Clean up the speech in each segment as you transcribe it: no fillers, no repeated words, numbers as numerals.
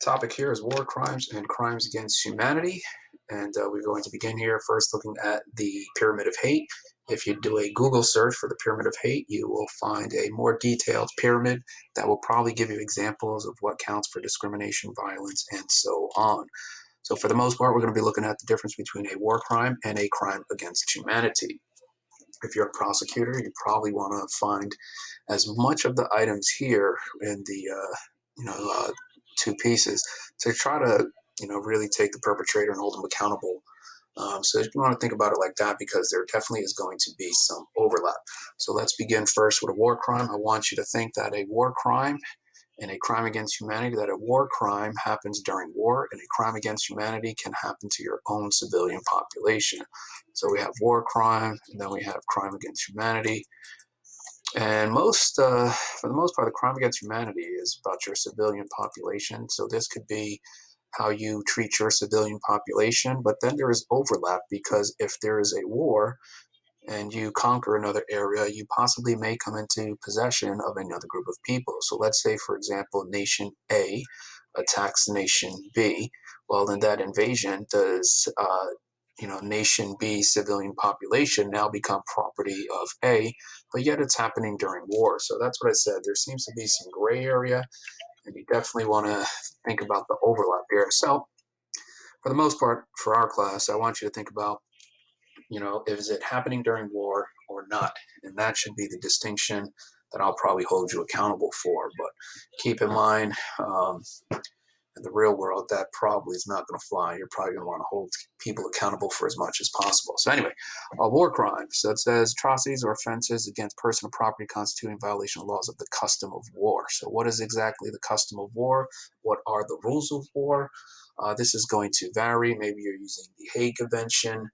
Topic here is war crimes and crimes against humanity. And we're going to begin here first looking at the Pyramid of Hate. If you do a Google search for the Pyramid of Hate, you will find a more detailed pyramid that will probably give you examples of what counts for discrimination, violence, and so on. So for the most part, we're going to be looking at the difference between a war crime and a crime against humanity. If you're a prosecutor, you probably want to find as much of the items here in the two pieces to try to really take the perpetrator and hold them accountable. So if you want to think about it like that, because there definitely is going to be some overlap. So let's begin first with a war crime. I want you to think that a war crime and a crime against humanity, that a war crime happens during war, and a crime against humanity can happen to your own civilian population. So we have war crime, and then we have crime against humanity. And for the most part, the crime against humanity is about your civilian population. So this could be how you treat your civilian population, but then there is overlap because if there is a war and you conquer another area, you possibly may come into possession of another group of people. So let's say, for example, nation A attacks nation B. Well, in that invasion, does nation B civilian population now become property of A, but yet it's happening during war. So that's what I said. There seems to be some gray area, and you definitely want to think about the overlap here. So for the most part, for our class, I want you to think about, is it happening during war or not? And that should be the distinction that I'll probably hold you accountable for. But keep in mind, in the real world, that probably is not going to fly. You're probably going to want to hold people accountable for as much as possible. So anyway, war crimes. So it says atrocities or offenses against person or property constituting violation of laws of the custom of war. So what is exactly the custom of war? What are the rules of war? This is going to vary. Maybe you're using the Hague Convention.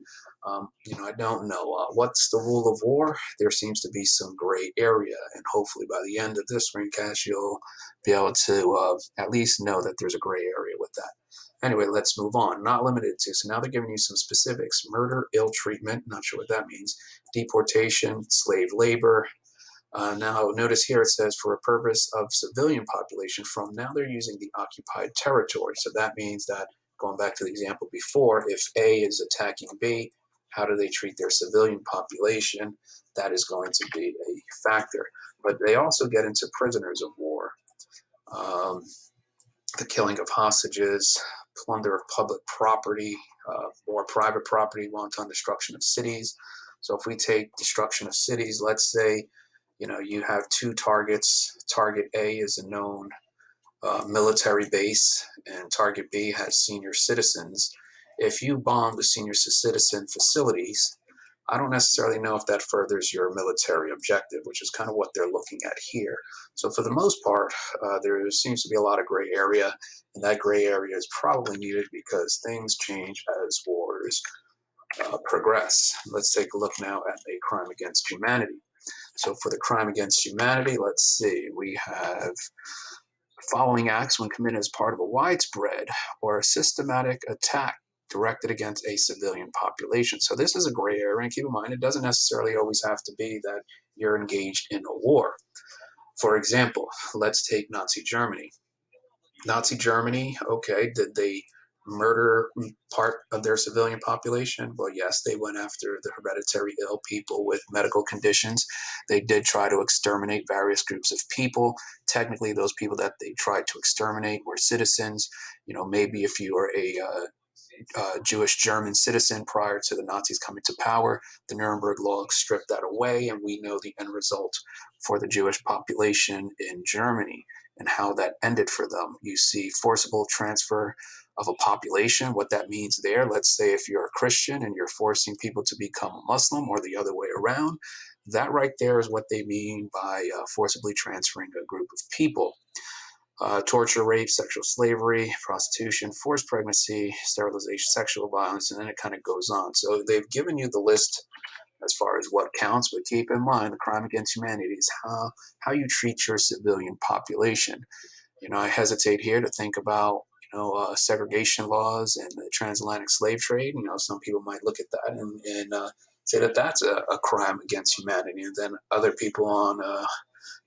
I don't know. What's the rule of war? There seems to be some gray area, and hopefully by the end of this screencast, you'll be able to at least know that there's a gray area with that. Anyway, let's move on. Not limited to. So now they're giving you some specifics. Murder, ill treatment, not sure what that means. Deportation, slave labor. Now, notice here it says for a purpose of civilian population from, now they're using the occupied territory. So that means that, going back to the example before, if A is attacking B, how do they treat their civilian population? That is going to be a factor. But they also get into prisoners of war, the killing of hostages, plunder of public property, or private property, wanton destruction of cities. So if we take destruction of cities, let's say, you have two targets. Target A is a known military base, and target B has senior citizens. If you bomb the senior citizen facilities, I don't necessarily know if that furthers your military objective, which is kind of what they're looking at here. So for the most part, there seems to be a lot of gray area, and that gray area is probably needed because things change as wars progress. Let's take a look now at a crime against humanity. So for the crime against humanity, let's see, we have following acts when committed as part of a widespread or a systematic attack directed against a civilian population. So this is a gray area, and keep in mind, it doesn't necessarily always have to be that you're engaged in a war. For example, let's take Nazi Germany. Nazi Germany, okay, did they murder part of their civilian population? Well, yes, they went after the hereditary ill, people with medical conditions. They did try to exterminate various groups of people. Technically, those people that they tried to exterminate were citizens. Maybe if you are a Jewish German citizen prior to the Nazis coming to power, the Nuremberg Law stripped that away, and we know the end result for the Jewish population in Germany and how that ended for them. You see forcible transfer of a population. What that means there, let's say if you're a Christian and you're forcing people to become a Muslim or the other way around, that right there is what they mean by forcibly transferring a group of people. Torture, rape, sexual slavery, prostitution, forced pregnancy, sterilization, sexual violence, and then it kind of goes on. So they've given you the list as far as what counts, but keep in mind the crime against humanity is how you treat your civilian population. I hesitate here to think about segregation laws and the transatlantic slave trade. Some people might look at that and say that that's a crime against humanity, and then other people on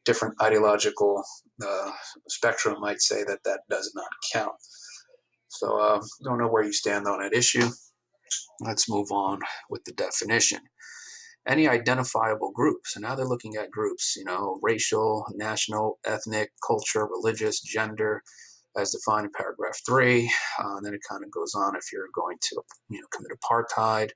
different ideological spectrum might say that that does not count. So don't know where you stand on that issue. Let's move on with the definition. Any identifiable group. So now they're looking at groups, racial, national, ethnic, culture, religious, gender, as defined in paragraph 3. And then it kind of goes on if you're going to, commit apartheid,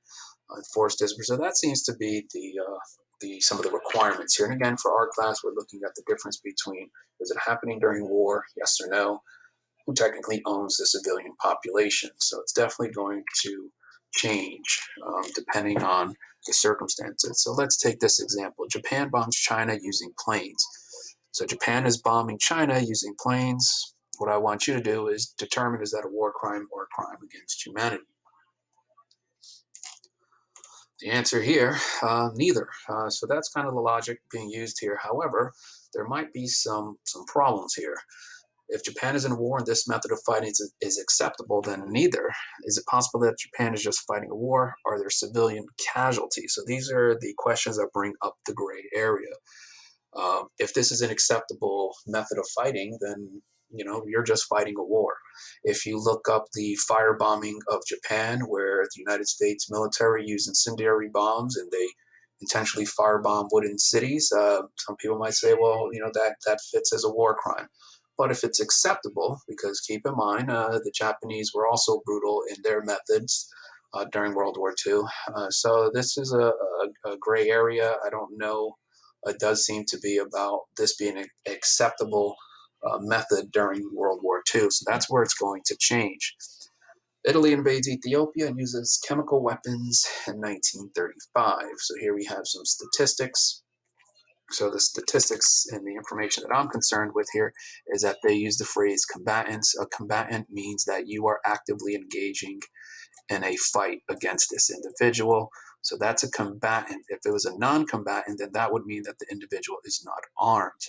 enforce discipline. So that seems to be the some of the requirements here. And again, for our class, we're looking at the difference between, is it happening during war, yes or no, who technically owns the civilian population. So it's definitely going to change depending on the circumstances. So let's take this example. Japan bombs China using planes. So Japan is bombing China using planes. What I want you to do is determine, is that a war crime or a crime against humanity? The answer here, neither. So that's kind of the logic being used here. However, there might be some problems here. If Japan is in a war and this method of fighting is acceptable, then neither. Is it possible that Japan is just fighting a war? Are there civilian casualties? So these are the questions that bring up the gray area. If this is an acceptable method of fighting, then you're just fighting a war. If you look up the firebombing of Japan, where the United States military used incendiary bombs and they intentionally firebomb wooden cities, some people might say, well, that fits as a war crime. But if it's acceptable, because keep in mind, the Japanese were also brutal in their methods during World War II. So this is a gray area. I don't know. It does seem to be about this being an acceptable method during World War II. So that's where it's going to change. Italy invades Ethiopia and uses chemical weapons in 1935. So here we have some statistics. So the statistics and the information that I'm concerned with here is that they use the phrase combatants. A combatant means that you are actively engaging in a fight against this individual. So that's a combatant. If it was a non-combatant, then that would mean that the individual is not armed.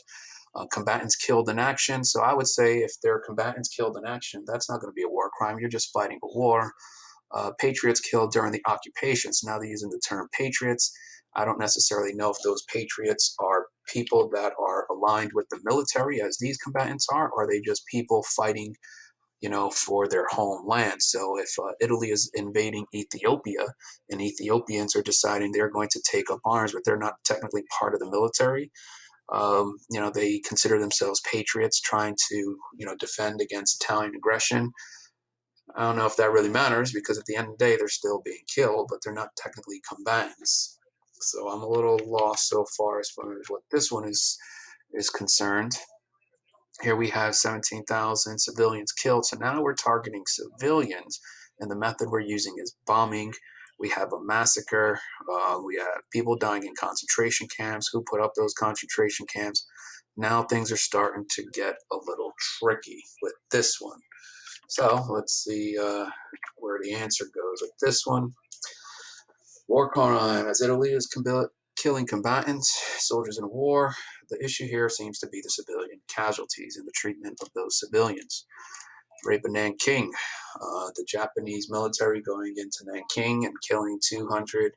Combatants killed in action. So I would say if there are combatants killed in action, that's not going to be a war crime. You're just fighting a war. Patriots killed during the occupation. So now they're using the term patriots. I don't necessarily know if those patriots are people that are aligned with the military as these combatants are, or are they just people fighting for their homeland. So if Italy is invading Ethiopia and Ethiopians are deciding they're going to take up arms, but they're not technically part of the military, they consider themselves patriots trying to, defend against Italian aggression. I don't know if that really matters because at the end of the day, they're still being killed, but they're not technically combatants. So I'm a little lost so far as what this one is concerned. Here we have 17,000 civilians killed. So now we're targeting civilians, and the method we're using is bombing. We have a massacre. We have people dying in concentration camps. Who put up those concentration camps? Now things are starting to get a little tricky with this one. So let's see where the answer goes with this one. War crime, as Italy is killing combatants, soldiers in war. The issue here seems to be the civilian casualties and the treatment of those civilians. Rape of Nanking, the Japanese military going into Nanking and killing 200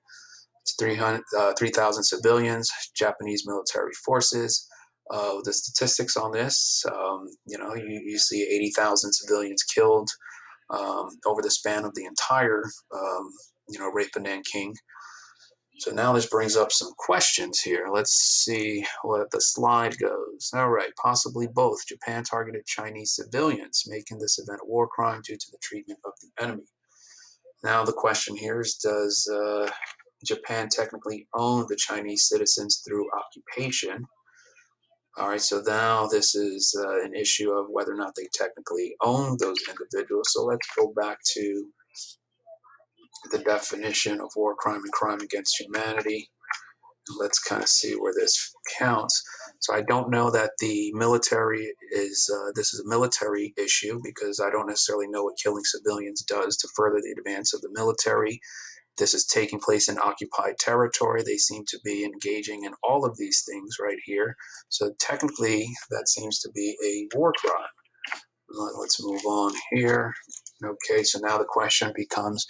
to 3,000 civilians, Japanese military forces. The statistics on this, you see 80,000 civilians killed over the span of the entire, rape of Nanking. So now this brings up some questions here. Let's see what the slide goes. All right, possibly both. Japan targeted Chinese civilians, making this event a war crime due to the treatment of the enemy. Now the question here is, does Japan technically own the Chinese citizens through occupation? All right, so now this is an issue of whether or not they technically own those individuals. So let's go back to the definition of war crime and crime against humanity. Let's kind of see where this counts. So I don't know that the military is, this is a military issue because I don't necessarily know what killing civilians does to further the advance of the military. This is taking place in occupied territory. They seem to be engaging in all of these things right here. So technically, that seems to be a war crime. Let's move on here. Okay, so now the question becomes,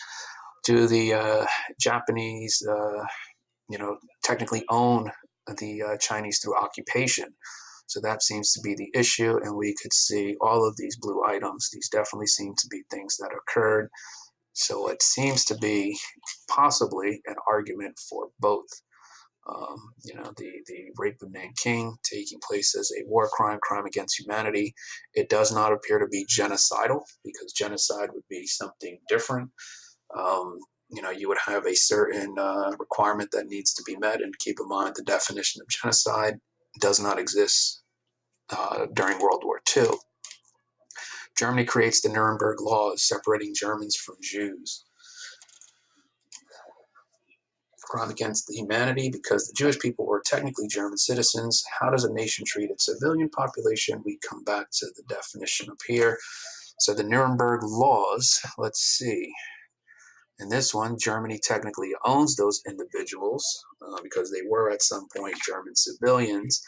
do the Japanese, technically own the Chinese through occupation. So that seems to be the issue, and we could see all of these blue items. These definitely seem to be things that occurred. So it seems to be possibly an argument for both. The rape of Nanking taking place as a war crime, crime against humanity. It does not appear to be genocidal, because genocide would be something different. Um, you would have a certain requirement that needs to be met, and keep in mind the definition of genocide does not exist during World War II. Germany creates the Nuremberg laws separating Germans from Jews. Crime against the humanity, because the Jewish people were technically German citizens. How does a nation treat its civilian population? We come back to the definition up here. So the Nuremberg laws, let's see. In this one, Germany technically owns those individuals because they were at some point German civilians.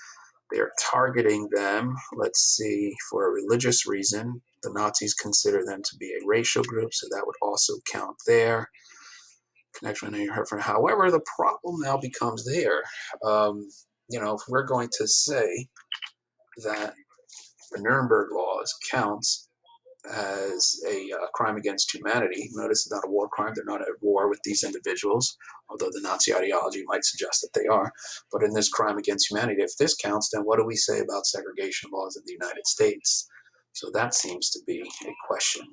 They're targeting them, let's see, for a religious reason. The Nazis consider them to be a racial group, so that would also count there. Connection you heard from. However, the problem now becomes there. If we're going to say that the Nuremberg laws counts as a crime against humanity, notice it's not a war crime. They're not at war with these individuals, although the Nazi ideology might suggest that they are. But in this crime against humanity, if this counts, then what do we say about segregation laws in the United States? So that seems to be a question.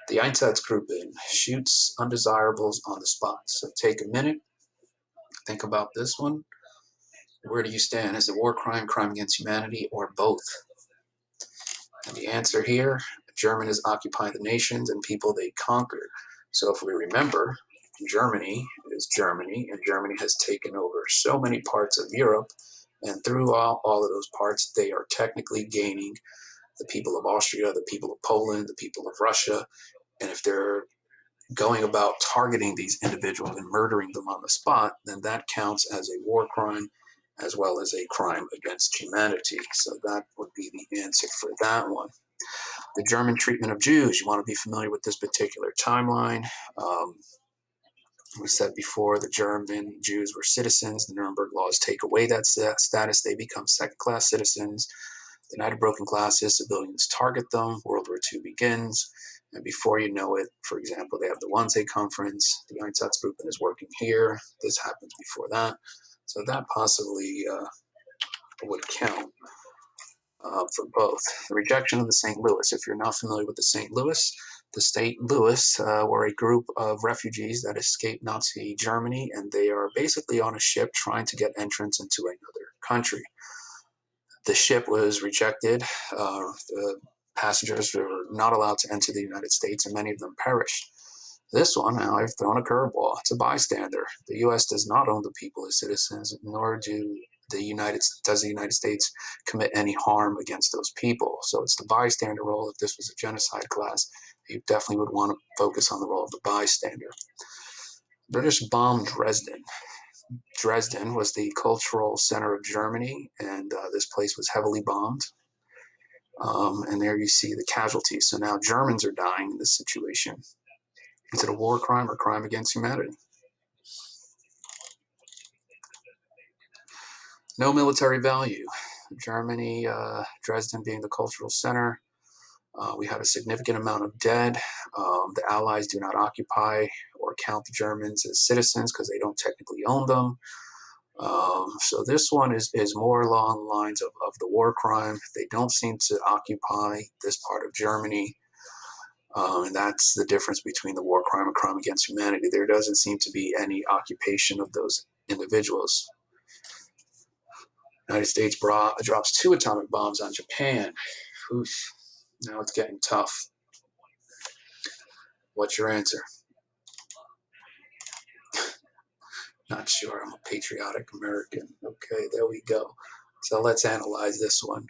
The Einsatzgruppen shoots undesirables on the spot. So take a minute, think about this one. Where do you stand? Is it war crime, crime against humanity, or both? And the answer here, German is occupying the nations and people they conquered. So if we remember, Germany is Germany, and Germany has taken over so many parts of Europe, and through all of those parts, they are technically gaining the people of Austria, the people of Poland, the people of Russia, and if they're going about targeting these individuals and murdering them on the spot, then that counts as a war crime as well as a crime against humanity. So that would be the answer for that one. The German treatment of Jews. You want to be familiar with this particular timeline. We said before the German Jews were citizens. The Nuremberg laws take away that status. They become second-class citizens. The United Broken Classes, civilians target them. World War II begins. And before you know it, for example, they have the Wannsee Conference. The Einsatzgruppen is working here. This happens before that. So that possibly would count for both. The rejection of the St. Louis. If you're not familiar with the St. Louis, the St. Louis were a group of refugees that escaped Nazi Germany, and they are basically on a ship trying to get entrance into another country. The ship was rejected. The passengers were not allowed to enter the United States, and many of them perished. This one, now I've thrown a curveball. It's a bystander. The U.S. does not own the people as citizens, nor does the United States commit any harm against those people. So it's the bystander role. If this was a genocide class, you definitely would want to focus on the role of the bystander. British bombed Dresden. Dresden was the cultural center of Germany, and this place was heavily bombed. And there you see the casualties. So now Germans are dying in this situation. Is it a war crime or crime against humanity? No military value. Germany, Dresden being the cultural center. We have a significant amount of dead. The Allies do not occupy or count the Germans as citizens because they don't technically own them. So this one is more along the lines of the war crime. They don't seem to occupy this part of Germany. And that's the difference between the war crime and crime against humanity. There doesn't seem to be any occupation of those individuals. The United States drops 2 atomic bombs on Japan. Oof. Now it's getting tough. What's your answer? Not sure. I'm a patriotic American. Okay, there we go. So let's analyze this one.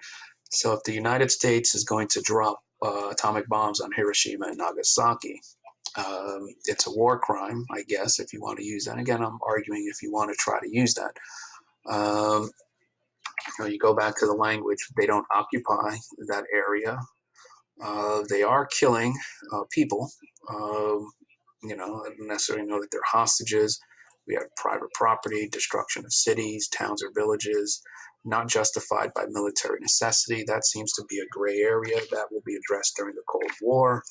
So if the United States is going to drop atomic bombs on Hiroshima and Nagasaki, it's a war crime, I guess, if you want to use that. Again, I'm arguing if you want to try to use that. You go back to the language. They don't occupy that area. They are killing people. I don't necessarily know that they're hostages. We have private property, destruction of cities, towns, or villages, not justified by military necessity. That seems to be a gray area that will be addressed during the Cold War.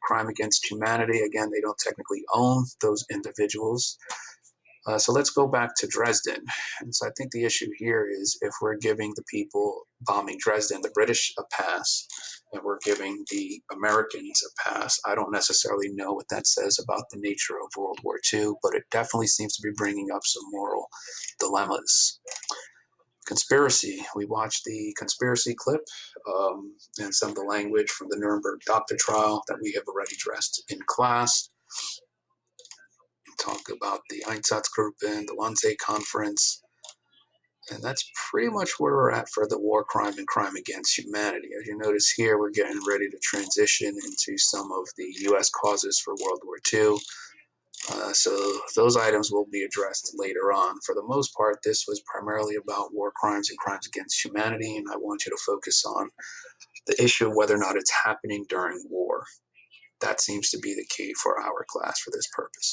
Crime against humanity, again, they don't technically own those individuals. So let's go back to Dresden. And so I think the issue here is if we're giving the people bombing Dresden, the British, a pass, and we're giving the Americans a pass, I don't necessarily know what that says about the nature of World War II, but it definitely seems to be bringing up some moral dilemmas. Conspiracy. We watched the conspiracy clip and some of the language from the Nuremberg doctor trial that we have already addressed in class. Talk about the Einsatzgruppen, the Wannsee Conference, and that's pretty much where we're at for the war crime and crime against humanity. As you notice here, we're getting ready to transition into some of the U.S. causes for World War II. So those items will be addressed later on. For the most part, this was primarily about war crimes and crimes against humanity, and I want you to focus on the issue of whether or not it's happening during war. That seems to be the key for our class for this purpose.